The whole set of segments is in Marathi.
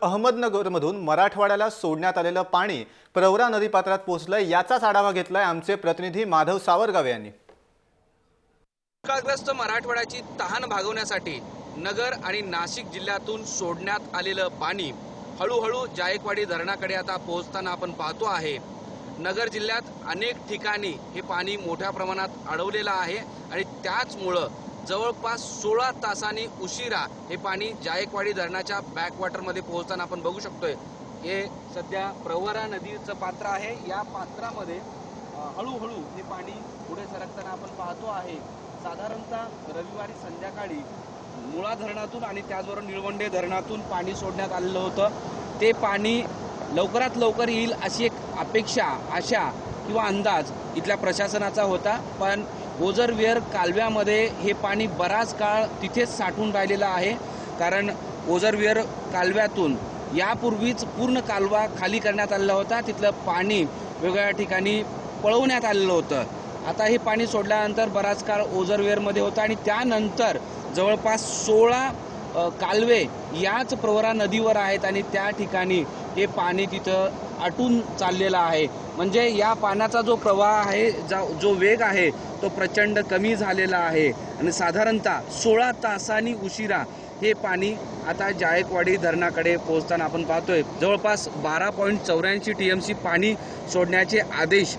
अहमदनगरमधून मराठवाड्याला सोडण्यात आलेलं पाणी प्रवरा नदीपात्रात पोहोचलंय, याचाच आढावा घेतलाय आमचे प्रतिनिधी माधव सावरगावे यांनी। दुष्काळग्रस्त मराठवाड्याची तहान भागवण्यासाठी नगर आणि नाशिक जिल्ह्यातून सोडण्यात आलेलं पाणी हळूहळू जायकवाडी धरणाकडे आता पोहोचताना आपण पाहतो आहे। नगर जिल्ह्यात अनेक ठिकाणी हे पाणी मोठ्या प्रमाणात अडवलेलं आहे आणि त्याचमुळे जवळपास 16 तासांनी उशिरा हे पाणी जायकवाडी धरणाच्या बॅकवॉटरमध्ये पोहोचताना आपण बघू शकतोय। हे सध्या प्रवरा नदीचं पात्र आहे। या पात्रामध्ये हळूहळू हे पाणी पुढे सरकताना आपण पाहतो आहे। साधारणतः रविवारी संध्याकाळी मुळा धरणातून आणि त्याचबरोबर निळवंडे धरणातून पाणी सोडण्यात आलेलं होतं। ते पाणी लवकरात लवकर येईल अशी एक अपेक्षा, आशा किंवा अंदाज इथल्या प्रशासनाचा होता, पण ओझरवेअर कालव्यामध्ये हे पाणी बराच काळ तिथेच साठून राहिलेलं आहे। कारण ओझरवेअर कालव्यातून यापूर्वीच पूर्ण कालवा खाली करण्यात आलेला होता। तिथलं पाणी वेगवेगळ्या ठिकाणी पळवण्यात आलेलं होतं। आता हे पाणी सोडल्यानंतर बराच काळ ओझरवेअरमध्ये होतं आणि त्यानंतर जवळपास 16 कालवे याच प्रवरा नदीवर आहेत आणि त्या ठिकाणी हे पाणी तिथं आटून चाललेलं आहे। म्हणजे या पाण्याचा जो प्रवाह आहे, जो वेग आहे तो प्रचंड कमी झालेला आहे आणि साधारणतः 16 तासांनी उशिरा हे पाणी आता जायकवाडी धरणाकडे पोहोचताना आपण पाहतोय। जवळपास 12.84 TMC पाणी सोडण्याचे आदेश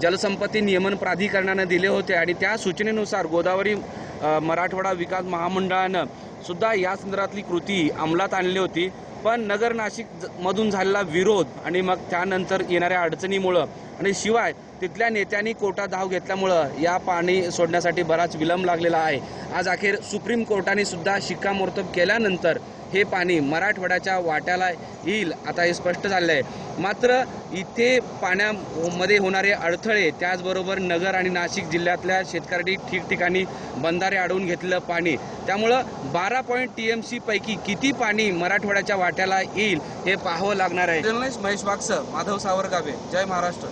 जलसंपत्ती नियमन प्राधिकरणाने दिले होते आणि त्या सूचनेनुसार गोदावरी मराठवाडा विकास महामंडळानं सुद्धा या संदर्भातली कृती अंमलात आणली होती, पण नगर नाशिक मधून झालेला विरोध आणि मग त्यानंतर येणाऱ्या अडचणीमुळं आणि शिवाय तिथल्या नेत्यांनी कोर्टात धाव घेतल्यामुळं या पाणी सोडण्यासाठी बराच विलंब लागलेला आहे। आज अखेर सुप्रीम कोर्टाने सुद्धा शिक्कामोर्तब केल्यानंतर हे पाणी मराठवाड्याच्या वाट्याला येईल आता हे स्पष्ट झालेलं आहे। मात्र इथे पाण्यामध्ये होणारे अडथळे, त्याचबरोबर नगर आणि नाशिक जिल्ह्यातल्या शेतकऱ्यांनी ठिकठिकाणी बंधारे अडवून घेतलेलं पाणी, त्यामुळं 12 TMC पैकी किती पाणी मराठवाड्याच्या वाट्याला येईल हे पाहावं लागणार आहे। जर्नलिस्ट महेश बागसह माधव सावरगावे, जय महाराष्ट्र।